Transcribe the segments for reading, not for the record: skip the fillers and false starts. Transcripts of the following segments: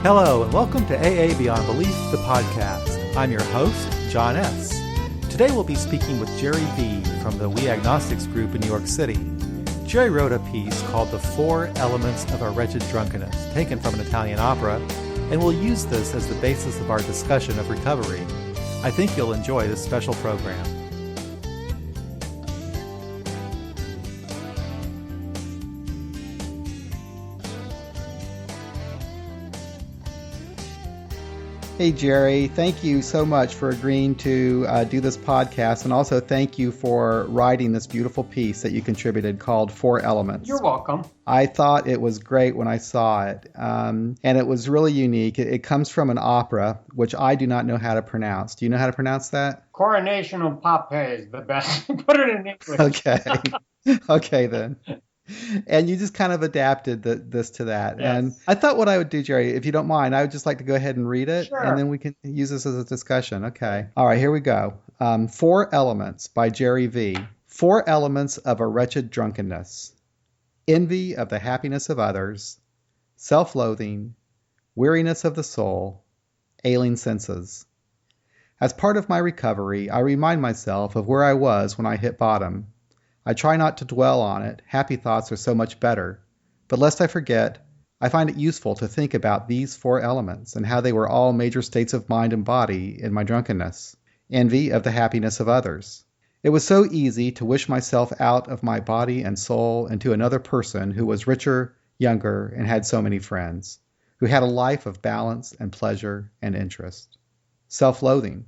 Hello, and welcome to AA Beyond Belief, the podcast. I'm your host, John S. Today we'll be speaking with Jerry V. from the We Agnostics group in New York City. Jerry wrote a piece called The 4 Elements of a Wretched Drunkenness, taken from an Italian opera, and we'll use this as the basis of our discussion of recovery. I think you'll enjoy this special program. Hey, Jerry, thank you so much for agreeing to do this podcast, and also thank you for writing this beautiful piece that you contributed called 4 Elements. You're welcome. I thought it was great when I saw it, and it was really unique. It comes from an opera, which I do not know how to pronounce. Do you know how to pronounce that? Coronation of Pape is the best. Put it in English. Okay. Okay, then. And you just kind of adapted this to that. Yes. And I thought what I would do, Jerry, if you don't mind, I would just like to go ahead and read it. Sure. And then we can use this as a discussion. Okay. All right, here we go. 4 Elements by Jerry V. 4 elements of a wretched drunkenness. Envy of the happiness of others. Self-loathing. Weariness of the soul. Ailing senses. As part of my recovery, I remind myself of where I was when I hit bottom. I try not to dwell on it. Happy thoughts are so much better. But lest I forget, I find it useful to think about these 4 elements and how they were all major states of mind and body in my drunkenness. Envy of the happiness of others. It was so easy to wish myself out of my body and soul into another person who was richer, younger, and had so many friends, who had a life of balance and pleasure and interest. Self-loathing.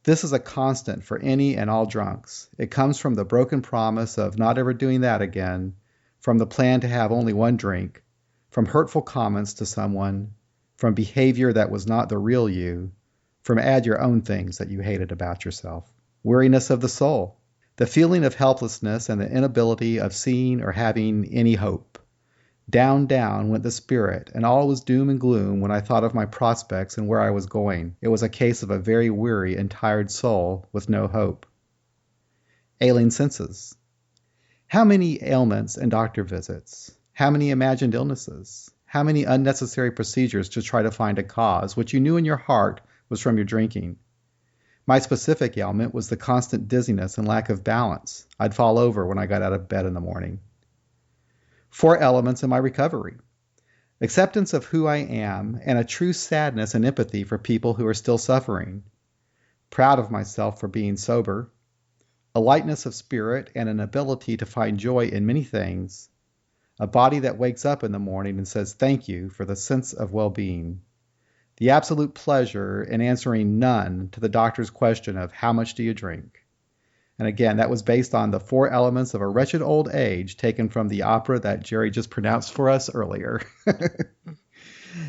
This is a constant for any and all drunks. It comes from the broken promise of not ever doing that again, from the plan to have only one drink, from hurtful comments to someone, from behavior that was not the real you, from add your own things that you hated about yourself. Weariness of the soul. The feeling of helplessness and the inability of seeing or having any hope. Down, down went the spirit, and all was doom and gloom when I thought of my prospects and where I was going. It was a case of a very weary and tired soul with no hope. Ailing senses. How many ailments and doctor visits? How many imagined illnesses? How many unnecessary procedures to try to find a cause, which you knew in your heart was from your drinking? My specific ailment was the constant dizziness and lack of balance. I'd fall over when I got out of bed in the morning. 4 elements in my recovery. Acceptance of who I am and a true sadness and empathy for people who are still suffering. Proud of myself for being sober. A lightness of spirit and an ability to find joy in many things. A body that wakes up in the morning and says thank you for the sense of well-being. The absolute pleasure in answering none to the doctor's question of how much do you drink? And again, that was based on the 4 elements of a wretched old age taken from the opera that Jerry just pronounced for us earlier.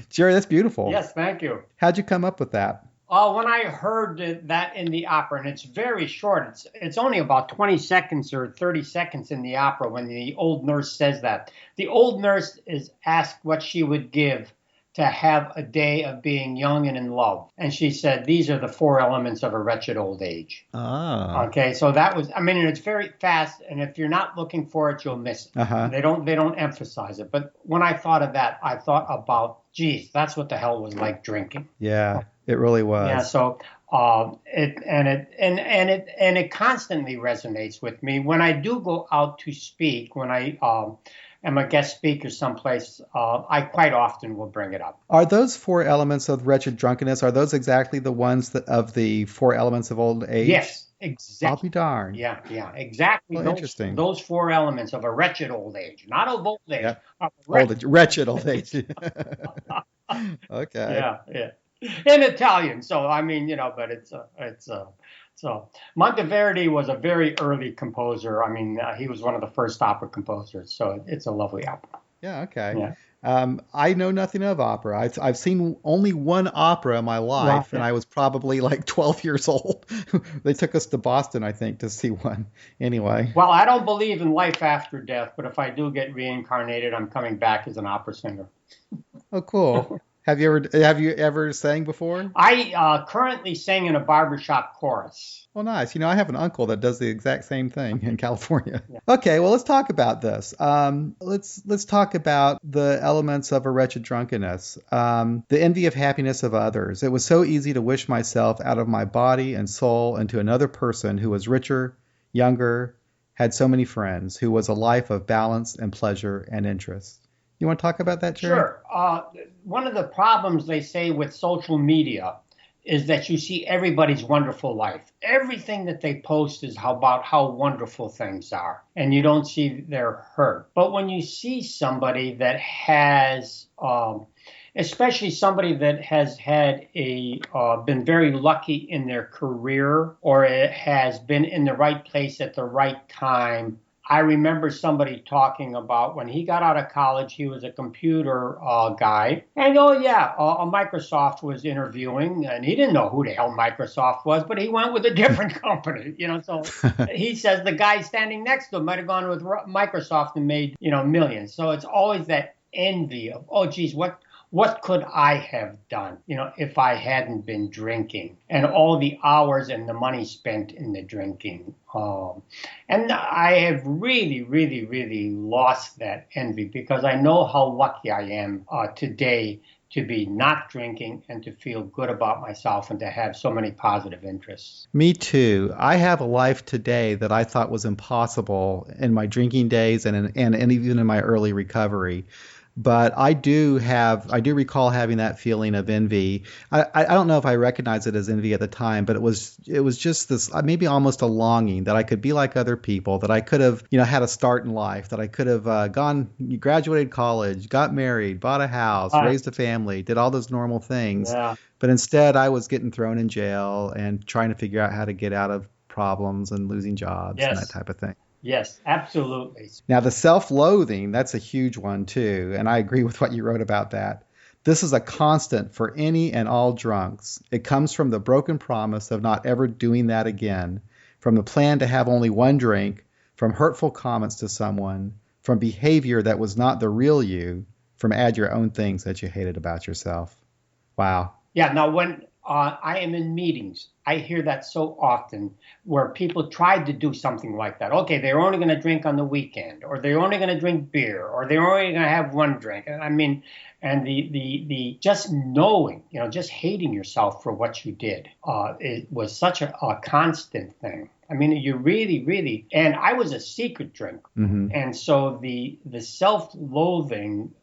Jerry, that's beautiful. Yes, thank you. How'd you come up with that? When I heard that in the opera, and it's very short, it's only about 20 seconds or 30 seconds in the opera when the old nurse says that. The old nurse is asked what she would give to have a day of being young and in love. And she said, these are the 4 elements of a wretched old age. Ah. Okay, so that was, and it's very fast, and if you're not looking for it, you'll miss it. Uh-huh. They don't emphasize it. But when I thought of that, I thought about, geez, that's what the hell was like drinking. Yeah, it really was. Yeah, so it constantly resonates with me. When I do go out to speak, when I am a guest speaker someplace, I quite often will bring it up. Are those 4 elements of wretched drunkenness, are those exactly the ones of the 4 elements of old age? Yes, exactly. I'll be darned. Yeah, exactly. Well, interesting. Those 4 elements of a wretched old age, not of old age. Yeah. Of Wretched old age. Okay. Yeah. In Italian, so but so Monteverdi was a very early composer. He was one of the first opera composers, so it's a lovely opera. Yeah, okay. Yeah. I know nothing of opera. I've seen only one opera in my life, and I was probably like 12 years old. They took us to Boston, I think, to see one. Anyway. Well, I don't believe in life after death, but if I do get reincarnated, I'm coming back as an opera singer. Oh, cool. Have you ever sang before? I currently sing in a barbershop chorus. Well, nice. I have an uncle that does the exact same thing in California. Yeah. Okay, well, let's talk about this. Let's talk about the elements of a wretched drunkenness. The envy of happiness of others. It was so easy to wish myself out of my body and soul into another person who was richer, younger, had so many friends, who was a life of balance and pleasure and interest. You want to talk about that, Jerry? Sure. One of the problems they say with social media is that you see everybody's wonderful life. Everything that they post is about how wonderful things are, and you don't see their hurt. But when you see somebody that has, especially somebody that has had been very lucky in their career, or it has been in the right place at the right time. I remember somebody talking about when he got out of college, he was a computer guy. And Microsoft was interviewing, and he didn't know who the hell Microsoft was, but he went with a different company. So he says the guy standing next to him might have gone with Microsoft and made, millions. So it's always that envy of, oh, geez, what could I have done, if I hadn't been drinking, and all the hours and the money spent in the drinking. And I have really, really, really lost that envy, because I know how lucky I am today to be not drinking and to feel good about myself and to have so many positive interests. Me too. I have a life today that I thought was impossible in my drinking days and even in my early recovery. But I do recall having that feeling of envy. I don't know if I recognized it as envy at the time, but it was just this, maybe almost a longing that I could be like other people, that I could have, had a start in life, that I could have graduated college, got married, bought a house, raised a family, did all those normal things. Yeah. But instead I was getting thrown in jail and trying to figure out how to get out of problems and losing jobs and that type of thing. Yes, absolutely. Now, the self-loathing, that's a huge one too, and I agree with what you wrote about that. This is a constant for any and all drunks. It comes from the broken promise of not ever doing that again, from the plan to have only one drink, from hurtful comments to someone, from behavior that was not the real you, from add your own things that you hated about yourself. Wow. Yeah, now when I am in meetings, I hear that so often, where people tried to do something like that. Okay, they're only going to drink on the weekend, or they're only going to drink beer, or they're only going to have one drink. And the just knowing, just hating yourself for what you did, it was such a constant thing. You really, really, and I was a secret drinker. Mm-hmm. And so the self-loathing,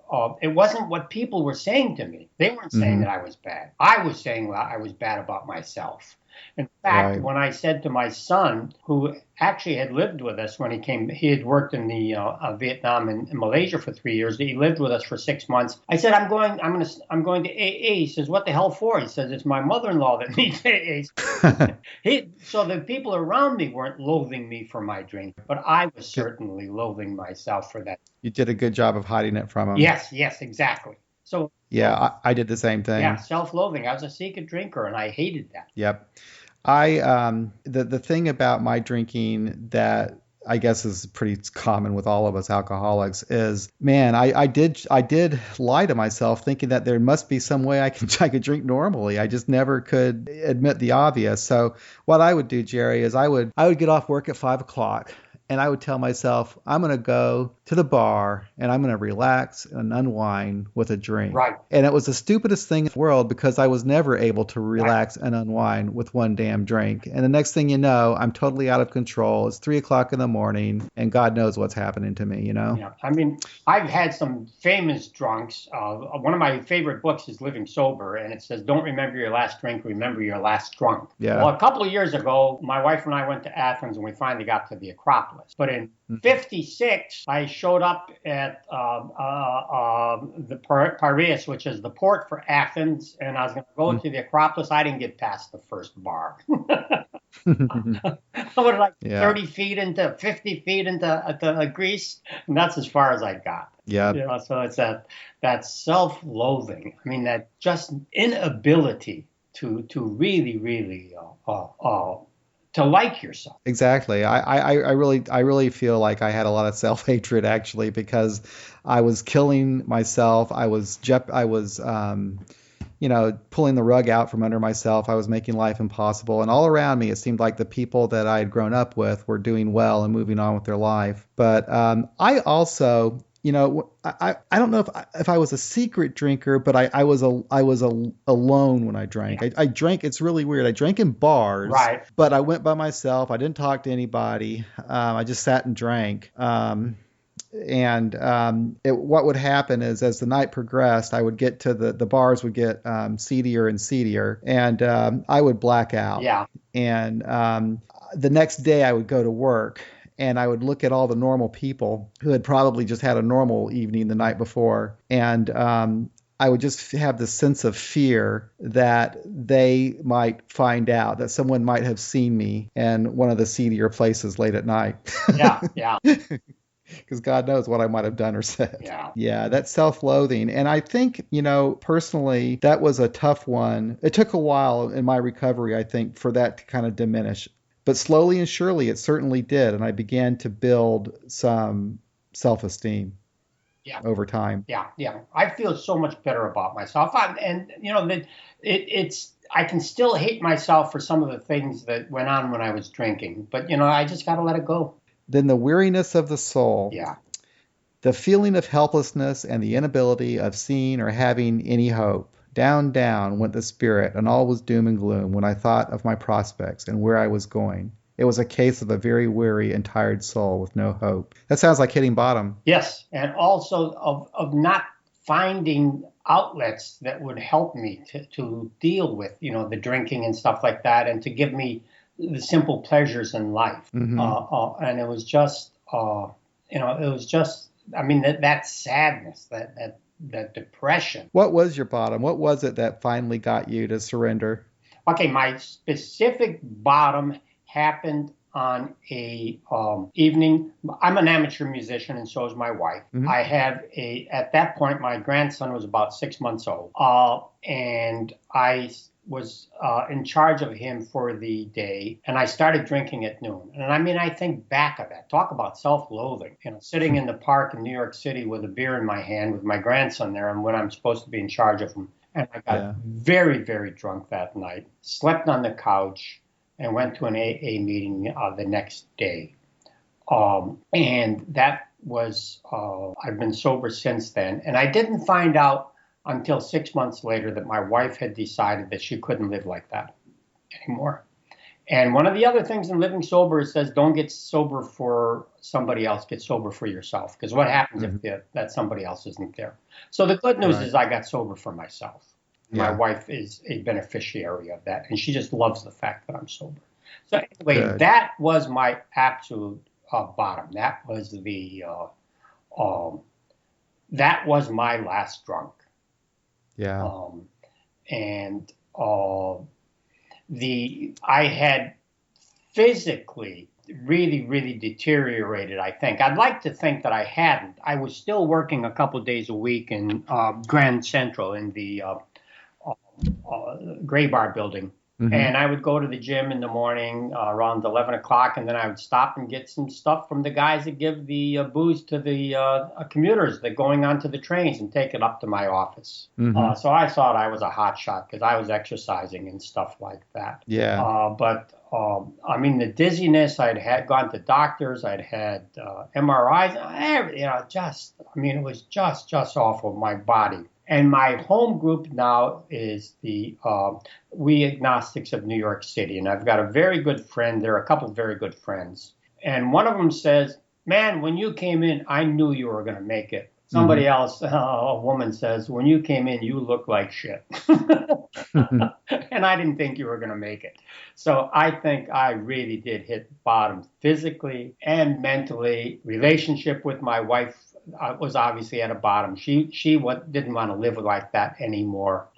it wasn't what people were saying to me. They weren't saying that I was bad. I was saying that I was bad about myself. In fact, when I said to my son, who actually had lived with us when he came, he had worked in the Vietnam and Malaysia for 3 years. He lived with us for 6 months. I said, I'm going to AA. He says, what the hell for? He says, it's my mother-in-law that needs AA. So the people around me weren't loathing me for my drink, but I was certainly loathing myself for that. You did a good job of hiding it from him. Yes, exactly. So yeah, I did the same thing. Yeah, self-loathing. I was a secret drinker, and I hated that. Yep. The thing about my drinking that I guess is pretty common with all of us alcoholics is, man, I did lie to myself thinking that there must be some way I could drink normally. I just never could admit the obvious. So what I would do, Jerry, is I would get off work at 5:00. And I would tell myself, I'm going to go to the bar and I'm going to relax and unwind with a drink. Right. And it was the stupidest thing in the world, because I was never able to relax and unwind with one damn drink. And the next thing you know, I'm totally out of control. It's 3:00 in the morning and God knows what's happening to me, Yeah. I've had some famous drunks. One of my favorite books is Living Sober, and it says, don't remember your last drink, remember your last drunk. Yeah. Well, a couple of years ago, my wife and I went to Athens, and we finally got to the Acropolis. But in 56, I showed up at the Piraeus, which is the port for Athens, and I was going to go to the Acropolis. I didn't get past the first bar. I was like 30 feet into 50 feet into Greece, and that's as far as I got. Yeah. So it's that self-loathing. That just inability to really, really to like yourself. Exactly. I really feel like I had a lot of self-hatred actually because I was killing myself. I was pulling the rug out from under myself. I was making life impossible. And all around me, it seemed like the people that I had grown up with were doing well and moving on with their life. But I also, I don't know if I was a secret drinker, but I was alone when I drank. Yeah. I drank. It's really weird. I drank in bars, Right. but I went by myself. I didn't talk to anybody. I just sat and drank. What would happen is as the night progressed, I would get to the bars would get seedier and seedier, and I would black out. Yeah. And the next day I would go to work and I would look at all the normal people who had probably just had a normal evening the night before. And I would just have this sense of fear that they might find out, that someone might have seen me in one of the seedier places late at night. Yeah. Yeah. Because God knows what I might have done or said. Yeah. Yeah, that's self-loathing. And I think, personally, that was a tough one. It took a while in my recovery, I think, for that to kind of diminish. But slowly and surely, it certainly did. And I began to build some self-esteem over time. Yeah. Yeah. I feel so much better about myself. I can still hate myself for some of the things that went on when I was drinking. But, I just got to let it go. Then the weariness of the soul. Yeah. The feeling of helplessness and the inability of seeing or having any hope. Down, down went the spirit, and all was doom and gloom when I thought of my prospects and where I was going. It was a case of a very weary and tired soul with no hope. That sounds like hitting bottom. Yes, and also of not finding outlets that would help me to deal with, the drinking and stuff like that, and to give me the simple pleasures in life. Mm-hmm. And it was just, that sadness, that depression. What was your bottom? What was it that finally got you to surrender? Okay, my specific bottom happened on a evening. I'm an amateur musician, and so is my wife. Mm-hmm. I have at that point, my grandson was about 6 months old, and I was in charge of him for the day, and I started drinking at noon. And I think back of that, talk about self-loathing, sitting in the park in New York City with a beer in my hand with my grandson there, and when I'm supposed to be in charge of him. And I got very, very drunk that night, slept on the couch, and went to an AA meeting the next day. And that was, I've been sober since then. And I didn't find out until 6 months later that my wife had decided that she couldn't live like that anymore. And one of the other things in living sober, it says, don't get sober for somebody else, get sober for yourself. Because what happens if that somebody else isn't there? So the good news is I got sober for myself. Yeah. My wife is a beneficiary of that, and she just loves the fact that I'm sober. So anyway, that was my absolute bottom. That was that was my last drunk. Yeah. I had physically really, really deteriorated, I think. I'd like to think that I hadn't. I was still working a couple of days a week in Grand Central in the Gray Bar building. Mm-hmm. And I would go to the gym in the morning around 11 o'clock, and then I would stop and get some stuff from the guys that give the booze to the commuters that going onto the trains and take it up to my office. Mm-hmm. So I thought I was a hot shot because I was exercising and stuff like that. Yeah. But the dizziness, had gone to doctors, I'd had MRIs, it was just awful, my body. And my home group now is the We Agnostics of New York City. And I've got a very good friend. There are a couple of very good friends. And one of them says, man, when you came in, I knew you were going to make it. Somebody else, a woman says, when you came in, you look like shit. And I didn't think you were going to make it. So I think I really did hit bottom physically and mentally. Relationship with my wife was obviously at a bottom. She didn't want to live like that anymore.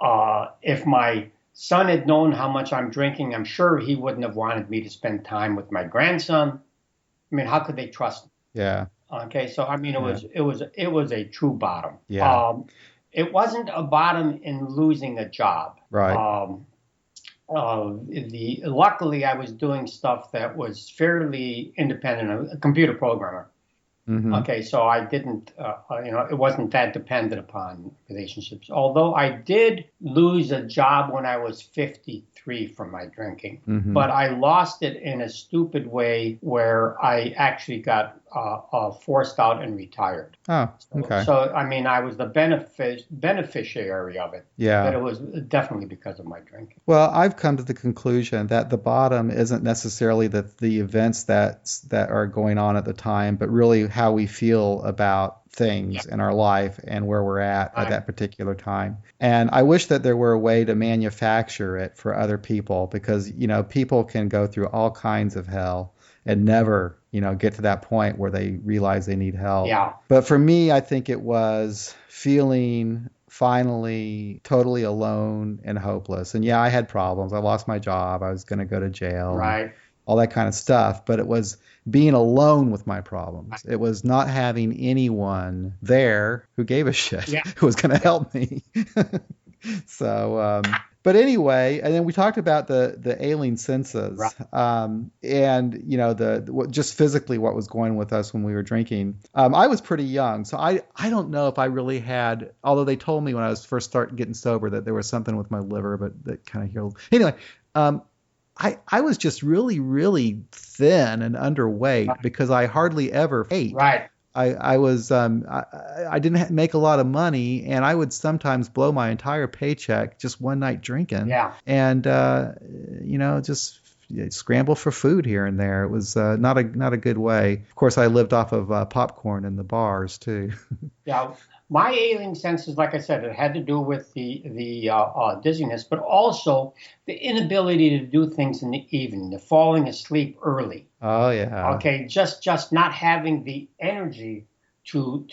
If my son had known how much I'm drinking, I'm sure he wouldn't have wanted me to spend time with my grandson. How could they trust me? Yeah. Okay, so it was a true bottom. Yeah. It wasn't a bottom in losing a job. Right. luckily I was doing stuff that was fairly independent. A computer programmer. Mm-hmm. Okay, so I didn't, it wasn't that dependent upon relationships. Although I did lose a job when I was 53 from my drinking, Mm-hmm. but I lost it in a stupid way where I actually got forced out and retired. Oh, okay. So I mean, I was the beneficiary of it, but Yeah. it was definitely because of my drinking. Well, I've come to the conclusion that the bottom isn't necessarily the events that are going on at the time, but really how we feel about Yeah. things in our life and where we're at Right. that particular time. And I wish that there were a way to manufacture it for other people because, people can go through all kinds of hell and never, get to that point where they realize they need help. Yeah. But for me, I think it was feeling finally totally alone and hopeless. And yeah, I had problems. I lost my job. I was going to go to jail and Right. all that kind of stuff. But it was being alone with my problems. It was not having anyone there who gave a shit, Yeah. who was going to help me. So, but anyway, and then we talked about the ailing senses, Right. and just physically what was going with us when we were drinking. I was pretty young, so I don't know if I really had. Although they told me when I was first start getting sober that there was something with my liver, but that kind of healed. Anyway, I was just really really thin and underweight because I hardly ever ate. Right. I was I didn't make a lot of money, and I would sometimes blow my entire paycheck just one night drinking. Yeah. And just scramble for food here and there. It was not a good way. Of course, I lived off of popcorn in the bars too. Yeah. My ailing senses, like I said, it had to do with the dizziness, but also the inability to do things in the evening, the falling asleep early. Oh yeah. Okay, just not having the energy to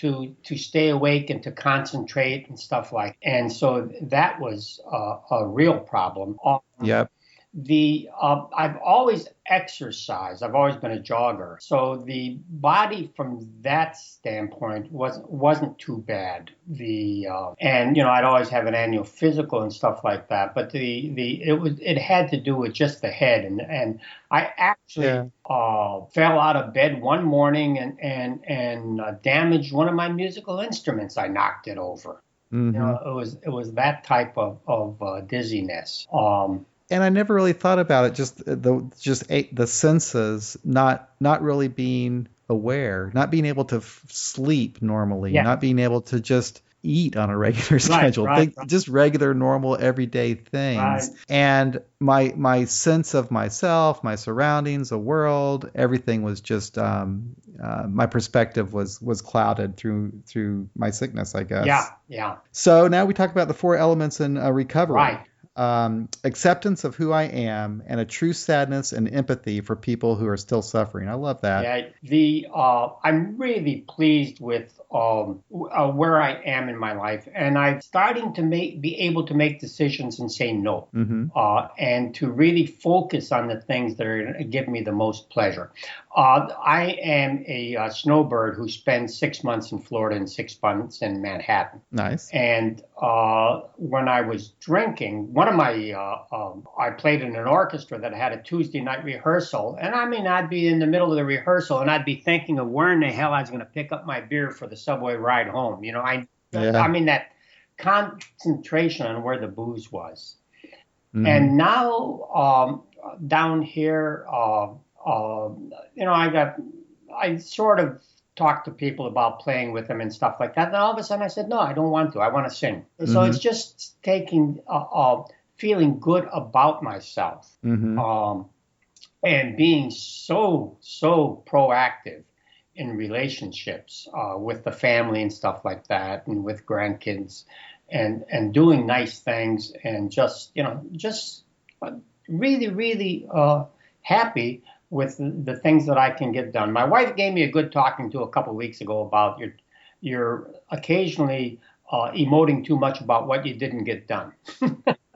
stay awake and to concentrate and stuff like. And so that was a real problem. Yep. I've always exercised. I've always been a jogger, so the body from that standpoint wasn't too bad. And I'd always have an annual physical and stuff like that. But it had to do with just the head, and I actually fell out of bed one morning and damaged one of my musical instruments. I knocked it over. Mm-hmm. It was that type of dizziness. And I never really thought about it. Just the senses, not really being aware, not being able to sleep normally, Yeah. not being able to just eat on a regular schedule, right. just regular, normal, everyday things. Right. And my sense of myself, my surroundings, the world, everything was just my perspective was clouded through my sickness, I guess. Yeah, yeah. So now we talk about the four elements in recovery. Right. Acceptance of who I am and a true sadness and empathy for people who are still suffering. I love that. Yeah, I'm really pleased with where I am in my life, and I'm starting to be able to make decisions and say no, Mm-hmm. and to really focus on the things that are going to give me the most pleasure. I am a snowbird who spends 6 months in Florida and 6 months in Manhattan. Nice. And when I was drinking, one of my I played in an orchestra that had a Tuesday night rehearsal, and I mean I'd be in the middle of the rehearsal and I'd be thinking of where in the hell I was going to pick up my beer for the subway ride home. I mean that concentration on where the booze was. Mm-hmm. And now down here, I sort of talked to people about playing with them and stuff like that. And all of a sudden I said, no, I don't want to. I want to sing. Mm-hmm. So it's just taking, feeling good about myself, Mm-hmm. And being so proactive in relationships with the family and stuff like that, and with grandkids, and doing nice things, and just really, really happy with the things that I can get done. My wife gave me a good talking to a couple of weeks ago about you're occasionally emoting too much about what you didn't get done.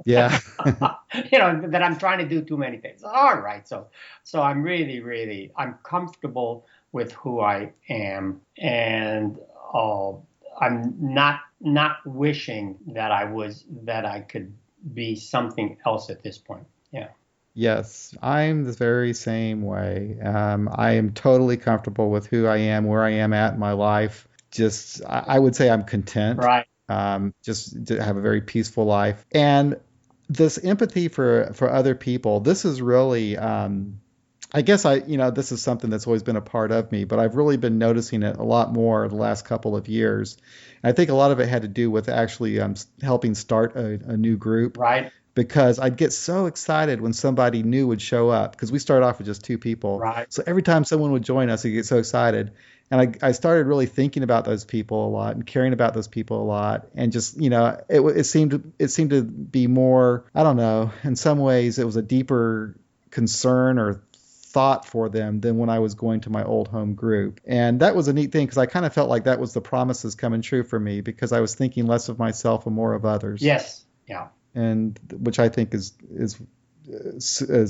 Yeah. That I'm trying to do too many things. All right. So I'm really, really, I'm comfortable with who I am, and I'm not wishing that I could be something else at this point. Yeah. Yes, I'm the very same way. I am totally comfortable with who I am, where I am at in my life. Just, I would say I'm content. Right. Just to have a very peaceful life. And this empathy for other people, this is really, I guess this is something that's always been a part of me, but I've really been noticing it a lot more the last couple of years. And I think a lot of it had to do with actually helping start a new group. Right. Because I'd get so excited when somebody new would show up because we started off with just two people. Right. So every time someone would join us, I'd get so excited. And I started really thinking about those people a lot and caring about those people a lot. And just, it seemed to be more, I don't know, in some ways it was a deeper concern or thought for them than when I was going to my old home group. And that was a neat thing because I kind of felt like that was the promises coming true for me because I was thinking less of myself and more of others. Yes. Yeah. And which I think is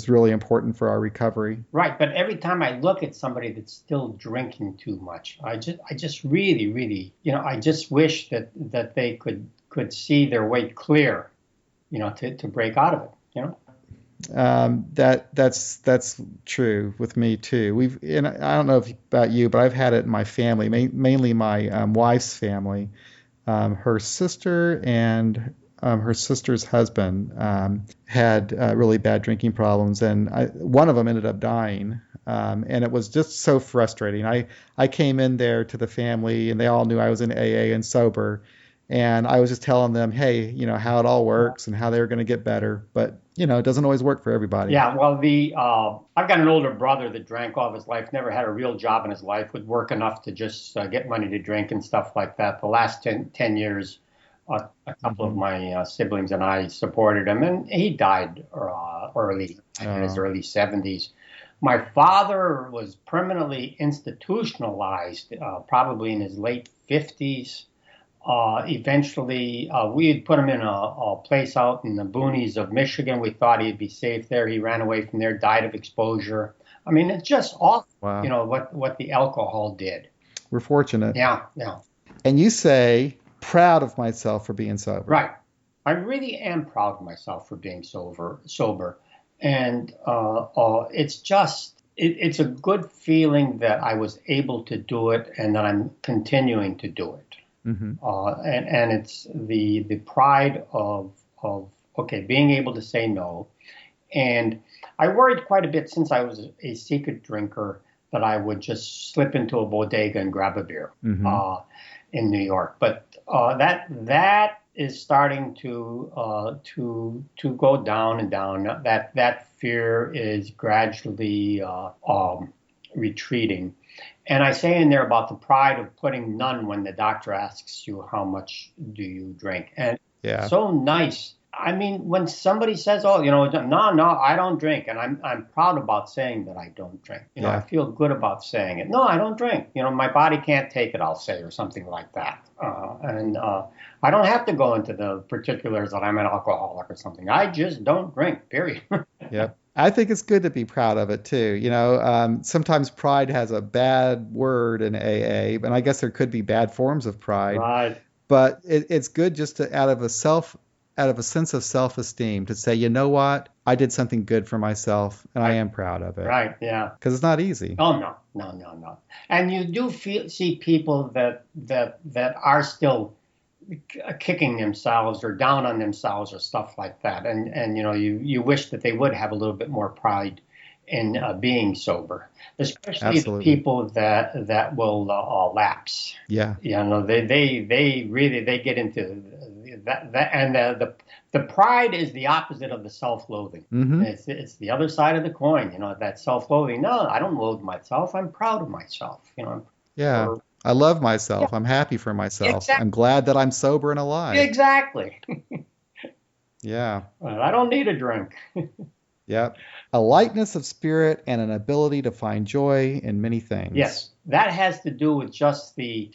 really important for our recovery. Right, but every time I look at somebody that's still drinking too much, I just really, really, I just wish that they could see their way clear, to break out of it. That's true with me too. And I don't know about you, but I've had it in my family, mainly my wife's family. Her sister and her sister's husband had really bad drinking problems, and one of them ended up dying. And it was just so frustrating. I came in there to the family, and they all knew I was in AA and sober. And I was just telling them, hey, how it all works and how they were going to get better. But, it doesn't always work for everybody. Yeah, well, I've got an older brother that drank all of his life, never had a real job in his life, would work enough to just get money to drink and stuff like that. The last 10 years, a couple of my siblings and I supported him, and he died early, in his early 70s. My father was permanently institutionalized, probably in his late 50s. Eventually, we had put him in a place out in the boonies of Michigan. We thought he'd be safe there. He ran away from there, died of exposure. I mean, it's just awful, Wow. What the alcohol did. We're fortunate. Yeah, yeah. And you say, proud of myself for being sober. Right. I really am proud of myself for being sober. And it's a good feeling that I was able to do it and that I'm continuing to do it. Mm-hmm. And it's the pride of being able to say no. And I worried quite a bit since I was a secret drinker that I would just slip into a bodega and grab a beer in New York. But that is starting to go down and down. That fear is gradually retreating. And I say in there about the pride of putting none when the doctor asks you how much do you drink. And Yeah. so nice. I mean, when somebody says, "Oh, no, I don't drink," and I'm proud about saying that I don't drink. Yeah. I feel good about saying it. No, I don't drink. My body can't take it, I'll say, or something like that. And I don't have to go into the particulars that I'm an alcoholic or something. I just don't drink. Period. Yep. I think it's good to be proud of it too. Sometimes pride has a bad word in AA, and I guess there could be bad forms of pride. Right. But it's good just to out of a sense of self-esteem to say, you know what, I did something good for myself, and I am proud of it. Right. Yeah. Because it's not easy. Oh no. And you do see people that are still kicking themselves or down on themselves or stuff like that, and you wish that they would have a little bit more pride in being sober, especially Absolutely. the people that will lapse. Yeah. They really get into that and the pride is the opposite of the self-loathing. Mm-hmm. It's the other side of the coin. That self-loathing. No, I don't loathe myself. I'm proud of myself. Yeah. I love myself. Yeah. I'm happy for myself. Exactly. I'm glad that I'm sober and alive. Exactly. Yeah. I don't need a drink. Yep. A lightness of spirit and an ability to find joy in many things. Yes, that has to do with just the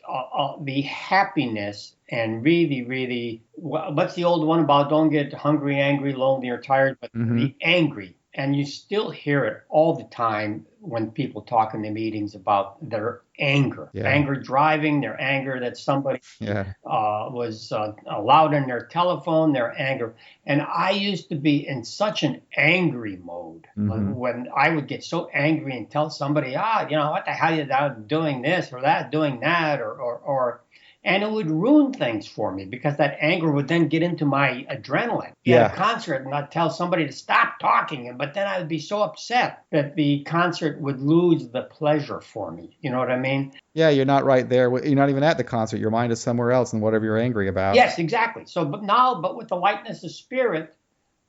happiness and really, really, what's the old one about? Don't get hungry, angry, lonely, or tired, but be angry. And you still hear it all the time when people talk in the meetings about their Yeah. anger driving, their anger that somebody Yeah. was loud in their telephone, their anger. And I used to be in such an angry mode when I would get so angry and tell somebody, what the hell are you doing this or that, doing that, or and it would ruin things for me because that anger would then get into my adrenaline. At a concert, and I'd tell somebody to stop talking, but then I would be so upset that the concert would lose the pleasure for me. You know what I mean? Yeah, you're not right there. You're not even at the concert. Your mind is somewhere else in whatever you're angry about. Yes, exactly. So, but with the lightness of spirit,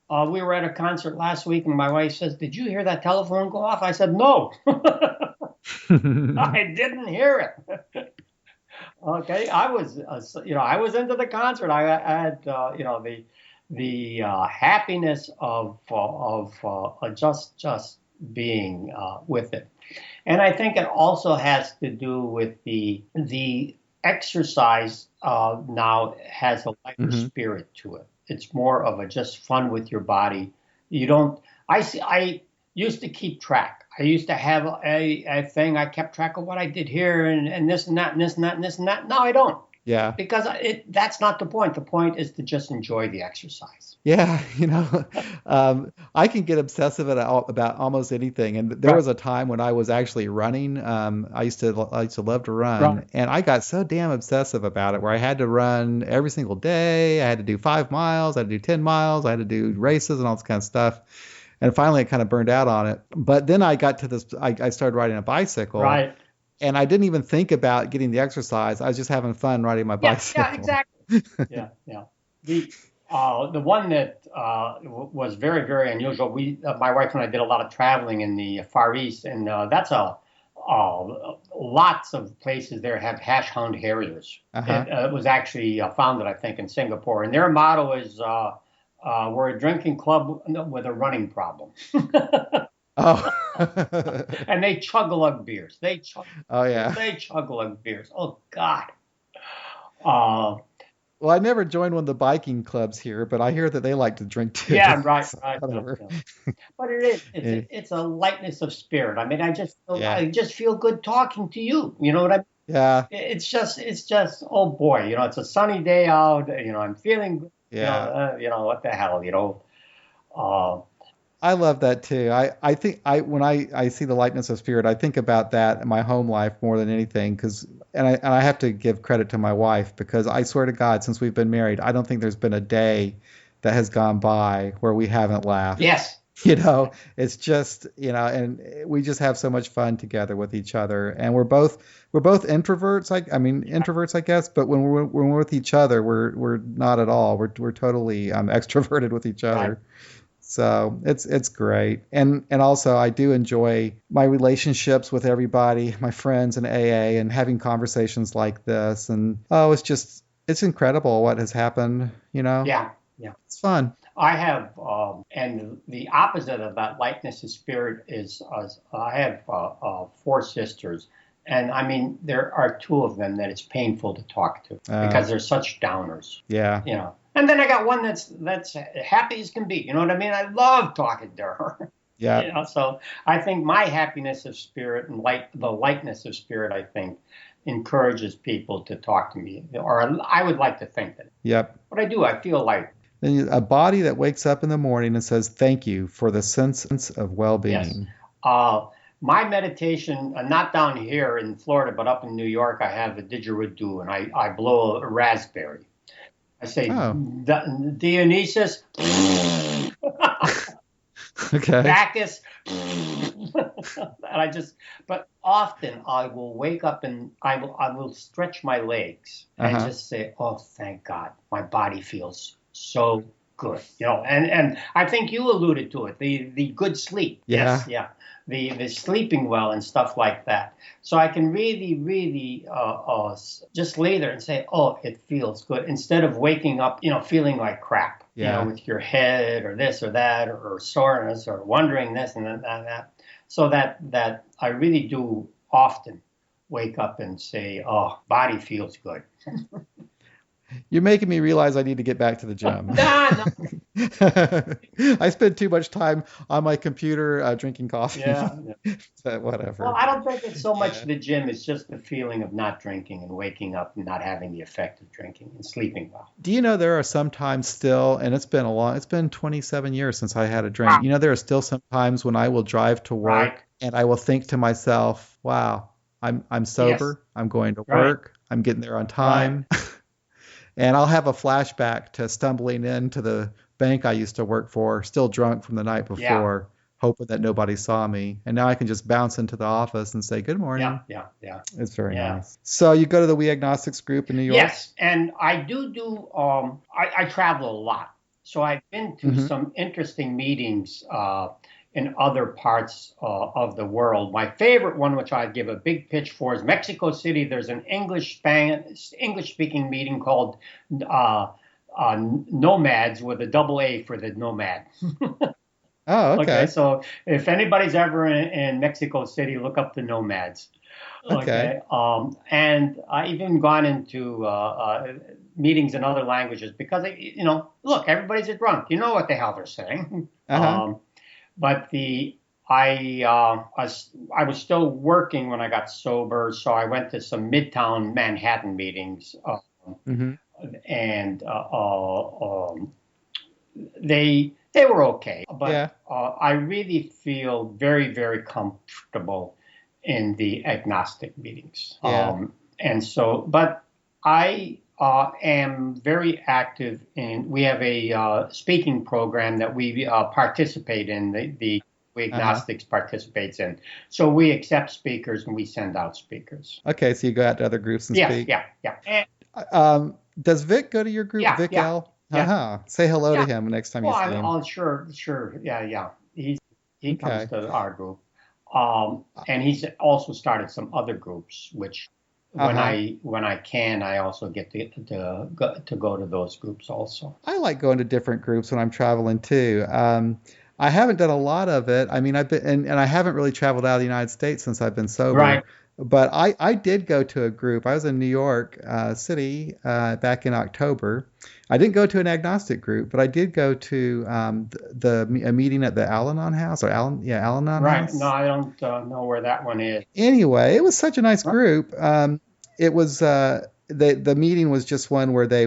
we were at a concert last week, and my wife says, "Did you hear that telephone go off?" I said, "No, I didn't hear it." Okay, I was into the concert. I had the happiness of just being with it, and I think it also has to do with the exercise. Now has a lighter spirit to it. It's more of a just fun with your body. You don't. I used to keep track. I used to have a thing. I kept track of what I did here and this and that and this and that and this and that. Now I don't. Yeah. Because that's not the point. The point is to just enjoy the exercise. Yeah, I can get obsessive about almost anything. And there was a time when I was actually running. I used to love to run, and I got so damn obsessive about it, where I had to run every single day. I had to do 5 miles, I had to do 10 miles, I had to do races and all this kind of stuff. And finally, I kind of burned out on it. But then I got to this. I started riding a bicycle. Right. And I didn't even think about getting the exercise. I was just having fun riding my bicycle. Yeah, exactly. Yeah. The one that was very, very unusual. My wife and I did a lot of traveling in the Far East, and that's lots of places there have Dachshund Harriers. It was actually founded, I think, in Singapore, and their motto is we're a drinking club with a running problem. Oh. And they chug-a-lug beers. They chug-a-lug beers. Oh, God. Well, I never joined one of the biking clubs here, but I hear that they like to drink too. Yeah, right. But it's a lightness of spirit. I mean, I just feel good talking to you. You know what I mean? Yeah. It's just, oh boy, it's a sunny day out. I'm feeling good. Yeah. What the hell, I love that too. I think when I see the lightness of spirit, I think about that in my home life more than anything, and I have to give credit to my wife, because I swear to God, since we've been married, I don't think there's been a day that has gone by where we haven't laughed. Yes. It's just, and we just have so much fun together with each other. And we're both introverts. Introverts, I guess. But when we're with each other, we're not at all. We're totally extroverted with each other. Right. So it's great. And also I do enjoy my relationships with everybody, my friends in AA, and having conversations like this. And it's incredible what has happened, Yeah. It's fun. I have, and the opposite of that lightness of spirit is, I have 4 sisters, and I mean, there are 2 of them that it's painful to talk to because they're such downers. Yeah. And then I got one that's happy as can be. You know what I mean? I love talking to her. Yeah. So I think my happiness of spirit and the lightness of spirit, I think, encourages people to talk to me, or I would like to think that. Yep. But I do. I feel light. A body that wakes up in the morning and says, "Thank you for the sense of well-being." Yes. My meditation, not down here in Florida, but up in New York, I have a didgeridoo, and I blow a raspberry. I say, Dionysus, okay. Bacchus, but often I will wake up and I will stretch my legs and just say, "Oh, thank God, my body feels so good." And I think you alluded to it, the good sleep. Yeah. Yes, yeah. The sleeping well and stuff like that. So I can really, really just lay there and say, "Oh, it feels good," instead of waking up, feeling like crap, with your head or this or that or soreness or wondering this and that. So that I really do often wake up and say, "Oh, body feels good." You're making me realize I need to get back to the gym. No. I spend too much time on my computer drinking coffee. Yeah. But Well, whatever. I don't think it's so much Yeah. the gym. It's just the feeling of not drinking and waking up and not having the effect of drinking and sleeping well. Do you know there are some times still, and it's been 27 years since I had a drink. You know, there are still some times when I will drive to Right. work and I will think to myself, wow, I'm Yes. sober. I'm going to Right. work. I'm getting there on Right. time. And I'll have a flashback to stumbling into the bank I used to work for, still drunk from the night Yeah. before, hoping that nobody saw me. And now I can just bounce into the office and say, good Yeah. morning. Yeah. Yeah. It's very Yeah. nice. So you go to the We Agnostics group in New York? Yes, and I do. I travel a lot, so I've been to Hmm. some interesting meetings in other parts of the world. My favorite one, which I give a big pitch for, is Mexico City. There's an English speaking meeting called uh, Nomads with a double A for the nomad. Oh, Okay, okay. so if anybody's ever in Mexico City, look up the Nomads. Okay. Okay. And I even gone into meetings in other languages because, look, everybody's a drunk. You know what the hell they're saying. Uh-huh. But I was still working when I got sober, so I went to some Midtown Manhattan meetings, Hmm. and they were okay. But Yeah. I really feel very, very comfortable in the agnostic meetings. Yeah. And so, but I am very active in, we have a speaking program that we participate in, the we Uh-huh. agnostics participates in. So we accept speakers and we send out speakers. Okay, so you go out to other groups and Yes, speak. yeah, yeah. Does Vic go to your group? Yeah, Vic yeah, L? yeah, Uh-huh. Say hello to yeah. him next time you Well, see him. I'm sure, sure. Yeah, yeah. He comes Okay. to our group. And he's also started some other groups, which Uh-huh. when I can, I also get to go to those groups also. I like going to different groups when I'm traveling too. I haven't done a lot of it. I mean, I've been and I haven't really traveled out of the United States since I've been sober. Right, But I did go to a group. I was in New York City back in October. I didn't go to an agnostic group, but I did go to a meeting at the Al-Anon House or Al-Anon right. No, House. I don't know where that one is. Anyway, it was such a nice Right, group. It was the meeting was just one where they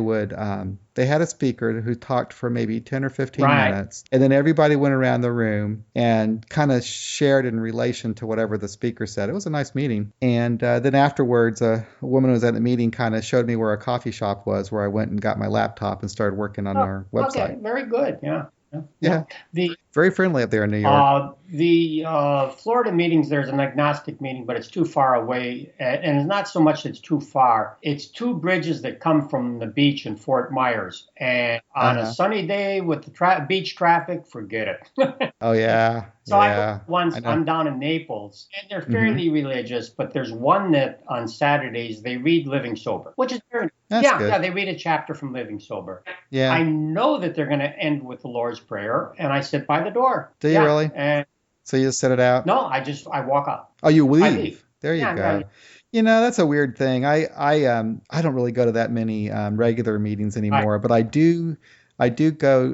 had a speaker who talked for maybe 10 or 15 right. minutes, and then everybody went around the room and kind of shared in relation to whatever the speaker said. It was a nice meeting. And then afterwards, a woman who was at the meeting kind of showed me where a coffee shop was, where I went and got my laptop and started working on Oh, our okay, website. very good. Yeah, yeah, yeah. Yeah, The very friendly up there in New York. Florida meetings, there's an agnostic meeting, but it's too far away. And it's not so much it's too far. It's two bridges that come from the beach in Fort Myers. And on a Uh-huh. sunny day with the beach traffic, forget it. Oh yeah, So I go yeah. I once, know. I'm down in Naples, and they're Hmm. fairly religious, but there's one that on Saturdays they read Living Sober, which is very, That's yeah, yeah, good. they read a chapter from Living Sober. Yeah. I know that they're going to end with the Lord's Prayer, and I sit by the door. Do you Yeah, really? and So you just set it out? no, I walk out. Oh, you I leave. leave. There you Yeah, yeah, yeah. go. You know, that's a weird thing. I don't really go to that many regular meetings Right, anymore, but I do go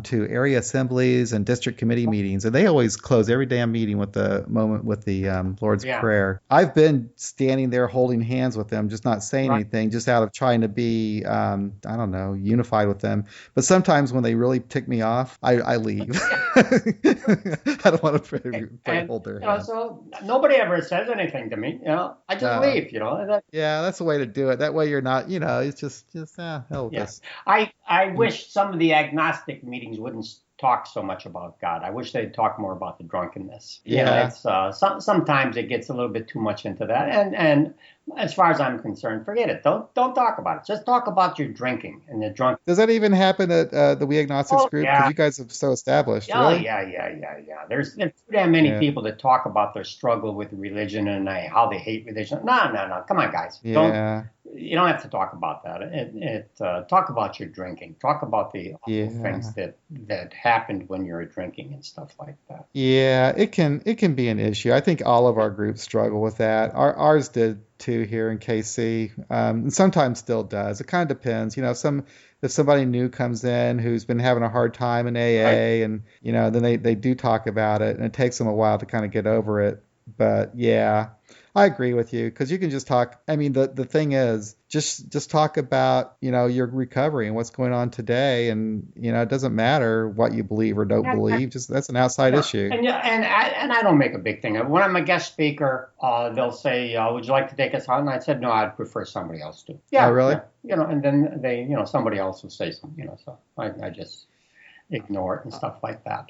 to area assemblies and district committee meetings, and they always close every damn meeting with the moment with the Lord's yeah, Prayer. I've been standing there holding hands with them, just not saying right. anything, just out of trying to be, I don't know, unified with them. But sometimes when they really tick me off, I leave. I don't want to And hold their hand. so nobody ever says anything to me. I just No. leave. Yeah, that's the way to do it. That way you're not, it's just hell with Yeah. this. I wish some of the agnostic meetings wouldn't talk so much about God. I wish they'd talk more about the drunkenness. Yeah. It's sometimes it gets a little bit too much into that. And as far as I'm concerned, forget it. Don't talk about it. Just talk about your drinking and the drunk. Does that even happen at the We Agnostics Oh group? Because yeah. you guys have so established, Oh really? yeah, yeah, yeah, yeah. There's too damn many Yeah. people that talk about their struggle with religion and how they hate religion. No, no, no. Come on, guys. Don't. Yeah. you don't have to talk about that. Talk about your drinking. Talk about the awful things that happened when you were drinking and stuff like that. Yeah, it can be an issue. I think all of our groups struggle with that. Ours did too here in KC, and sometimes still does. It kind of depends. If somebody new comes in who's been having a hard time in AA, and then they do talk about it, and it takes them a while to kind of get over it. But yeah, I agree with you, because you can just talk. I mean, the thing is, just talk about, your recovery and what's going on today. And, it doesn't matter what you believe or don't believe. Just that's an outside issue. And I don't make a big thing of it. When I'm a guest speaker, they'll say, would you like to take us out? And I said, no, I'd prefer somebody else to. Yeah. Oh, really? Yeah. And then they, somebody else will say something, so I just ignore it and stuff like that.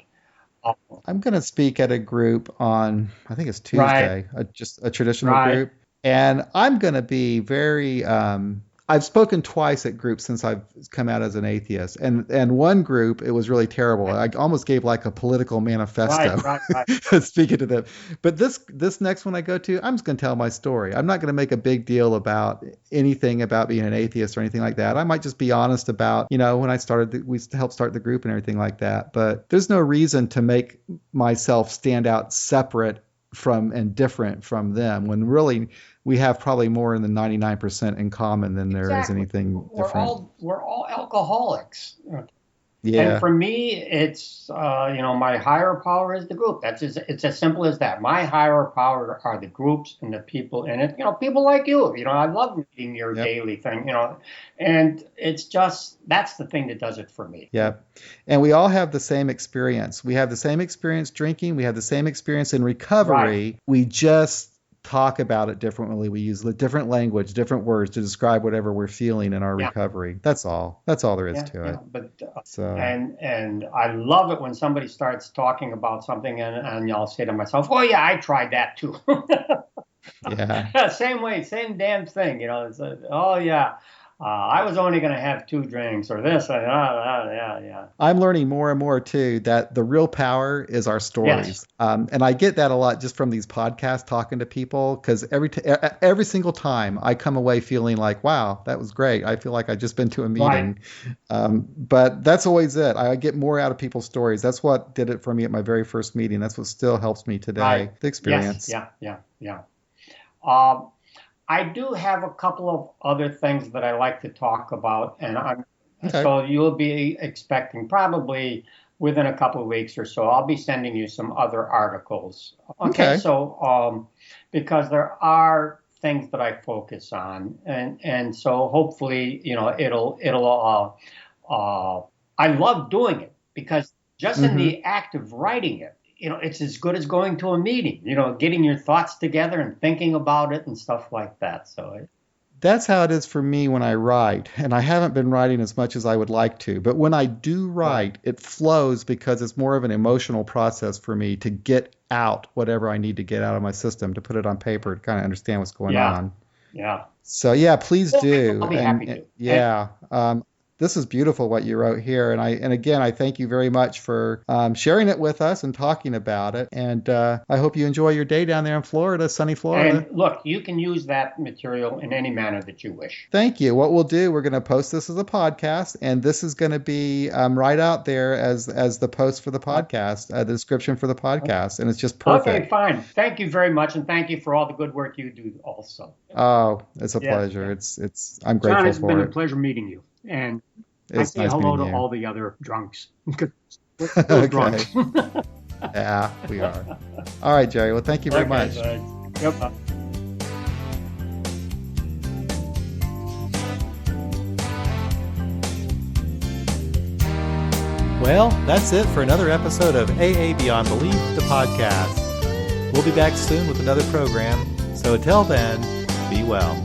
I'm going to speak at a group on, I think it's Tuesday, just a traditional group. And I'm going to be very, I've spoken twice at groups since I've come out as an atheist. And one group, it was really terrible. I almost gave like a political manifesto speaking to them. But this next one I go to, I'm just going to tell my story. I'm not going to make a big deal about anything about being an atheist or anything like that. I might just be honest about, when I started, we helped start the group and everything like that. But there's no reason to make myself stand out separate from and different from them, when really we have probably more than 99% in common than there is anything different. We're all alcoholics. Yeah. And for me, it's, my higher power is the group. It's as simple as that. My higher power are the groups and the people in it. People like you. I love reading your daily thing, and it's just, that's the thing that does it for me. Yeah. And we all have the same experience. We have the same experience drinking. We have the same experience in recovery. Right. We just talk about it differently. We use different language, different words to describe whatever we're feeling in our recovery. That's all. That's all there is to it. But and I love it when somebody starts talking about something and I'll say to myself, "Oh yeah, I tried that too." Yeah. Same way, same damn thing. It's oh yeah. I was only going to have 2 drinks or this. Yeah. I'm learning more and more, too, that the real power is our stories. Yes. And I get that a lot just from these podcasts, talking to people, because every single time I come away feeling like, wow, that was great. I feel like I've just been to a meeting. Right. But that's always it. I get more out of people's stories. That's what did it for me at my very first meeting. That's what still helps me today, right. The experience. Yes. Yeah. I do have a couple of other things that I like to talk about, and so you'll be expecting probably within a couple of weeks or so, I'll be sending you some other articles. Okay. So because there are things that I focus on, and so hopefully, it'll I love doing it, because just in the act of writing it, it's as good as going to a meeting, getting your thoughts together and thinking about it and stuff like that. So that's how it is for me when I write. And I haven't been writing as much as I would like to. But when I do write, it flows, because it's more of an emotional process for me to get out whatever I need to get out of my system, to put it on paper, to kind of understand what's going on. Yeah. So, yeah, please do. I'll be happy to. Yeah. This is beautiful what you wrote here, and again I thank you very much for sharing it with us and talking about it. And I hope you enjoy your day down there in Florida, sunny Florida. And look, you can use that material in any manner that you wish. Thank you. What we'll do, we're going to post this as a podcast, and this is going to be right out there as the post for the podcast, the description for the podcast, and it's just perfect. Okay, fine. Thank you very much, and thank you for all the good work you do also. Oh, it's a pleasure. It's I'm grateful John, it's for been it. A pleasure meeting you. And it's I say nice hello to you. all the other drunks. Okay. Drunks. Yeah, we are. All right, Jerry. Well, thank you very much. Thanks. Yep. Well, that's it for another episode of AA Beyond Belief, the podcast. We'll be back soon with another program. So until then, be well.